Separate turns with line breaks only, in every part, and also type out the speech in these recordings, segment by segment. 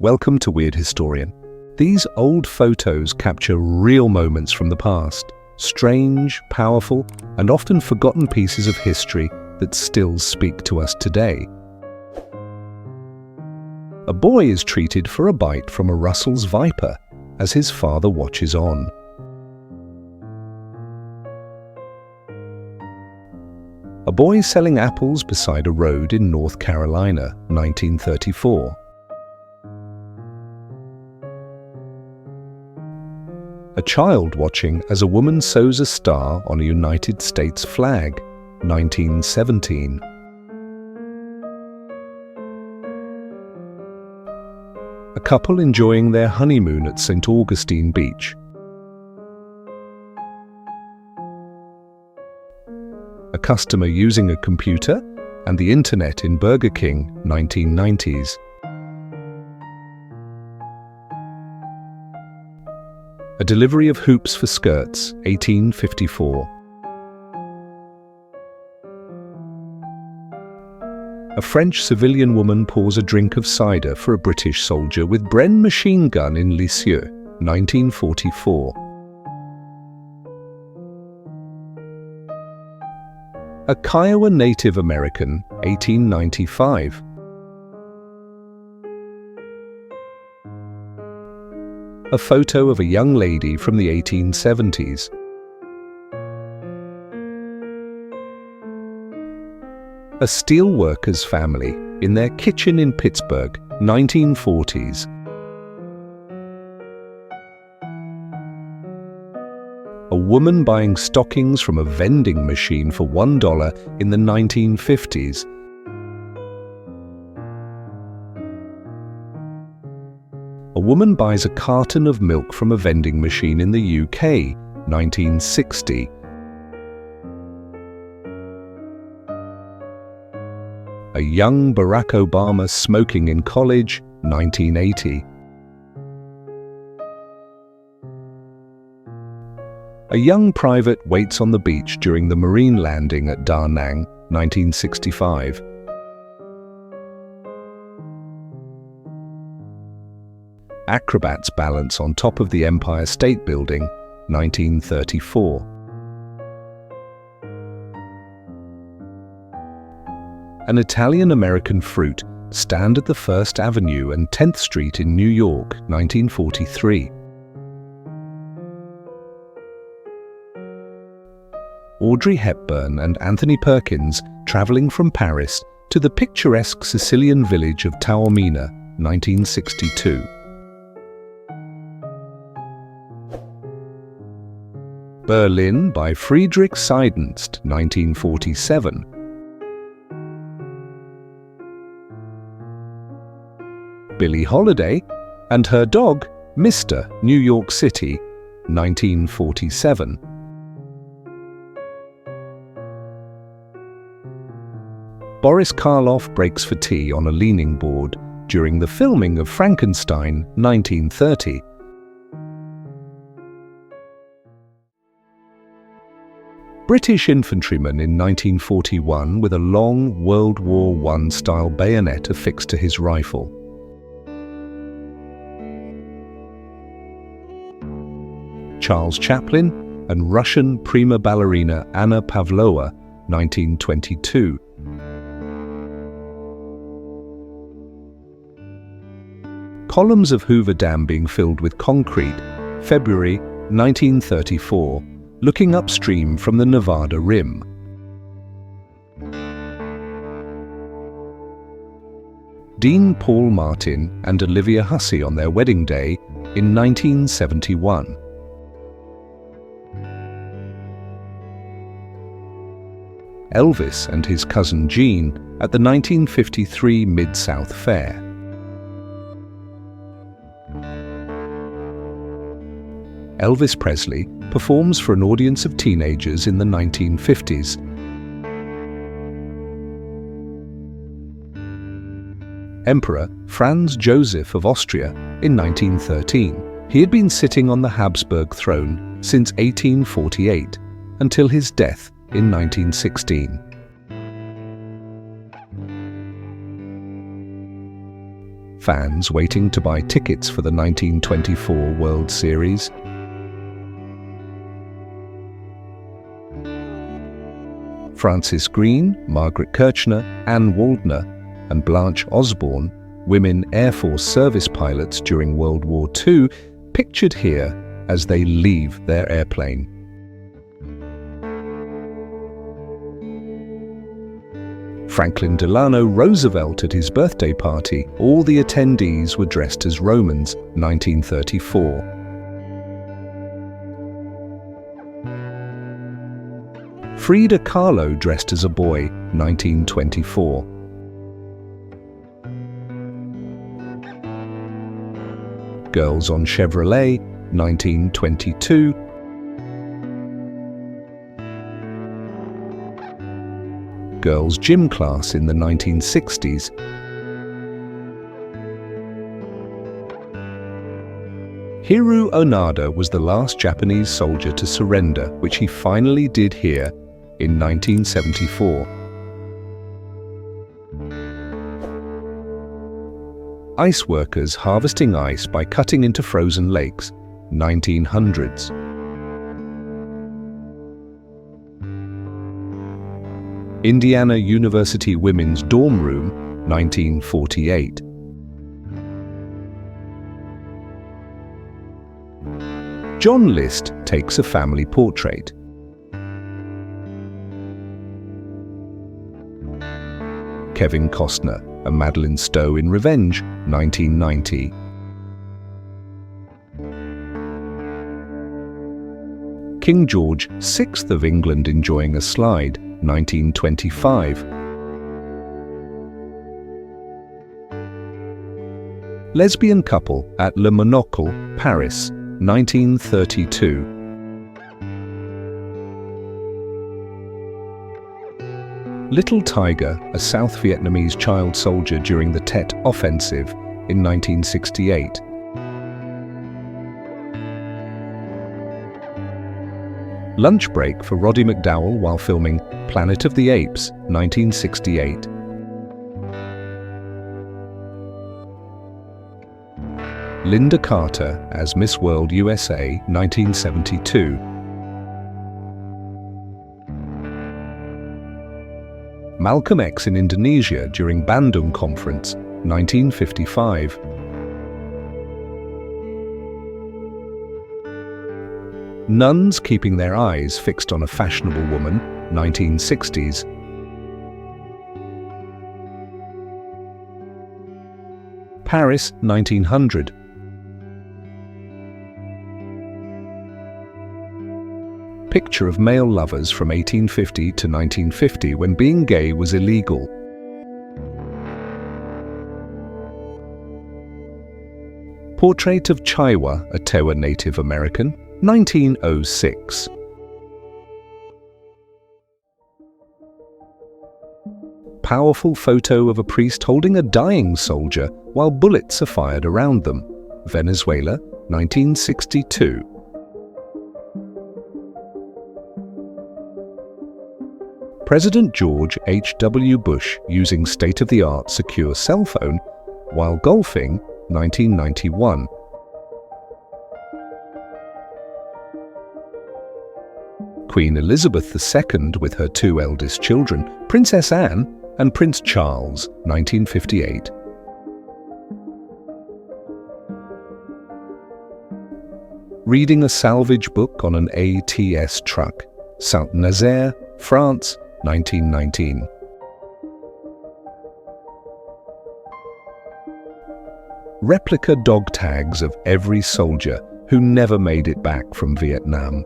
Welcome to Weird Historian. These old photos capture real moments from the past, strange, powerful, and often forgotten pieces of history that still speak to us today. A boy is treated for a bite from a Russell's viper as his father watches on. A boy selling apples beside a road in North Carolina, 1934. A child watching as a woman sews a star on a United States flag, 1917. A couple enjoying their honeymoon at St. Augustine Beach. A customer using a computer and the internet in Burger King, 1990s. A delivery of hoops for skirts, 1854. A French civilian woman pours a drink of cider for a British soldier with Bren machine gun in Lisieux, 1944. A Kiowa Native American, 1895. A photo of a young lady from the 1870s. A steelworkers family in their kitchen in Pittsburgh, 1940s. A woman buying stockings from a vending machine for $1 in the 1950s. A woman buys a carton of milk from a vending machine in the UK, 1960. A young Barack Obama smoking in college, 1980. A young private waits on the beach during the marine landing at Da Nang, 1965. Acrobats balance on top of the Empire State Building, 1934. An Italian-American fruit stand at the 1st Avenue and 10th Street in New York, 1943. Audrey Hepburn and Anthony Perkins traveling from Paris to the picturesque Sicilian village of Taormina, 1962. Berlin by Friedrich Seidenst, 1947. Billie Holiday and her dog, Mr. New York City, 1947. Boris Karloff breaks for tea on a leaning board during the filming of Frankenstein, 1930. British infantryman in 1941 with a long World War I style bayonet affixed to his rifle. Charles Chaplin and Russian prima ballerina Anna Pavlova, 1922. Columns of Hoover Dam being filled with concrete, February 1934, looking upstream from the Nevada rim. Dean Paul Martin and Olivia Hussey on their wedding day in 1971. Elvis and his cousin Gene at the 1953 Mid-South Fair. Elvis Presley performs for an audience of teenagers in the 1950s. Emperor Franz Joseph of Austria in 1913. He had been sitting on the Habsburg throne since 1848 until his death in 1916. fans waiting to buy tickets for the 1924 World Series. Frances Green, Margaret Kirchner, Anne Waldner, and Blanche Osborne, women Air Force service pilots during World War II, pictured here as they leave their airplane. Franklin Delano Roosevelt at his birthday party. All the attendees were dressed as Romans, 1934. Frida Kahlo dressed as a boy, 1924. Girls on Chevrolet, 1922. Girls' gym class in the 1960s. Hiroo Onoda was the last Japanese soldier to surrender, which he finally did here in 1974. Ice workers harvesting ice by cutting into frozen lakes, 1900s. Indiana University Women's Dorm Room, 1948. John List takes a family portrait. Kevin Costner, a Madeleine Stowe in Revenge, 1990. King George VI of England enjoying a slide, 1925. Lesbian couple at Le Monocle, Paris, 1932. Little Tiger, a South Vietnamese child soldier during the Tet Offensive in 1968. Lunch break for Roddy McDowall while filming Planet of the Apes, 1968. Linda Carter as Miss World USA, 1972. Malcolm X in Indonesia during Bandung Conference, 1955. Nuns keeping their eyes fixed on a fashionable woman, 1960s. Paris, 1900. Picture of male lovers from 1850 to 1950 when being gay was illegal. Portrait of Chaiwa, a Tewa Native American, 1906. Powerful photo of a priest holding a dying soldier while bullets are fired around them. Venezuela, 1962. President George H.W. Bush using state-of-the-art secure cell phone while golfing, 1991. Queen Elizabeth II with her two eldest children, Princess Anne and Prince Charles, 1958. Reading a salvage book on an ATS truck, Saint-Nazaire, France, 1919. Replica dog tags of every soldier who never made it back from Vietnam.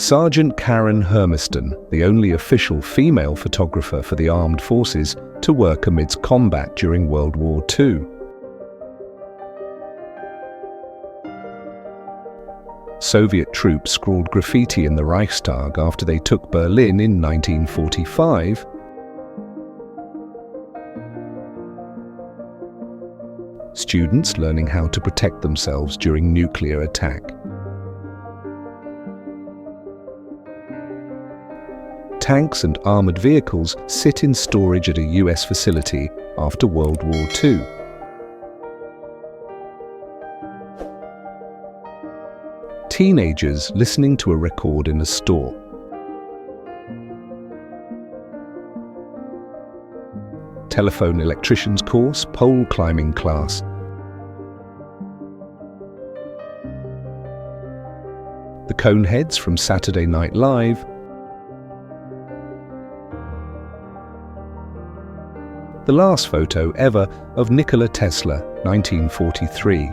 Sergeant Karen Hermiston, the only official female photographer for the armed forces to work amidst combat during World War II. Soviet troops scrawled graffiti in the Reichstag after they took Berlin in 1945. Students learning how to protect themselves during nuclear attack. tanks and armoured vehicles sit in storage at a US facility after World War II. Teenagers listening to a record in a store. Telephone electrician's course, pole climbing class. The Coneheads from Saturday Night Live. The last photo ever of Nikola Tesla, 1943.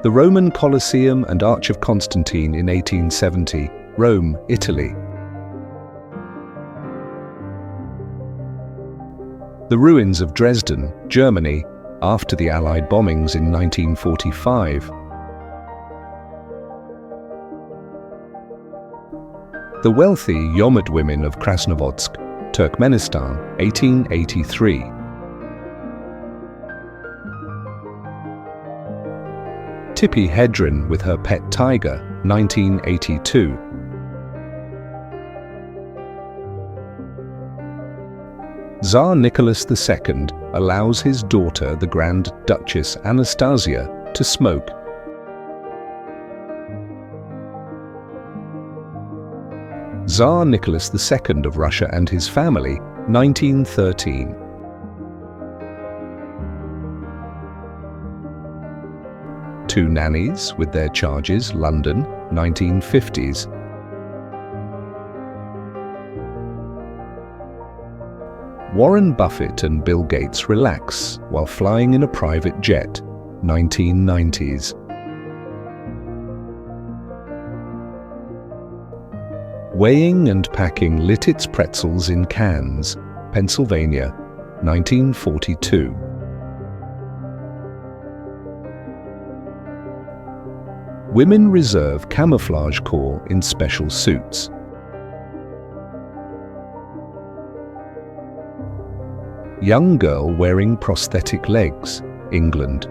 The Roman Colosseum and Arch of Constantine in 1870, Rome, Italy. The ruins of Dresden, Germany, after the Allied bombings in 1945. The wealthy Yomid women of Krasnovodsk, Turkmenistan, 1883. Tippi Hedren with her pet tiger, 1982. Tsar Nicholas II allows his daughter, the Grand Duchess Anastasia, to smoke. Tsar Nicholas II of Russia and his family, 1913. Two Nannies with Their Charges, London, 1950s. Warren Buffett and Bill Gates relax while flying in a private jet, 1990s. Weighing and packing Littitz pretzels in cans, Pennsylvania, 1942. Women Reserve Camouflage Corps in special suits. Young girl wearing prosthetic legs, England.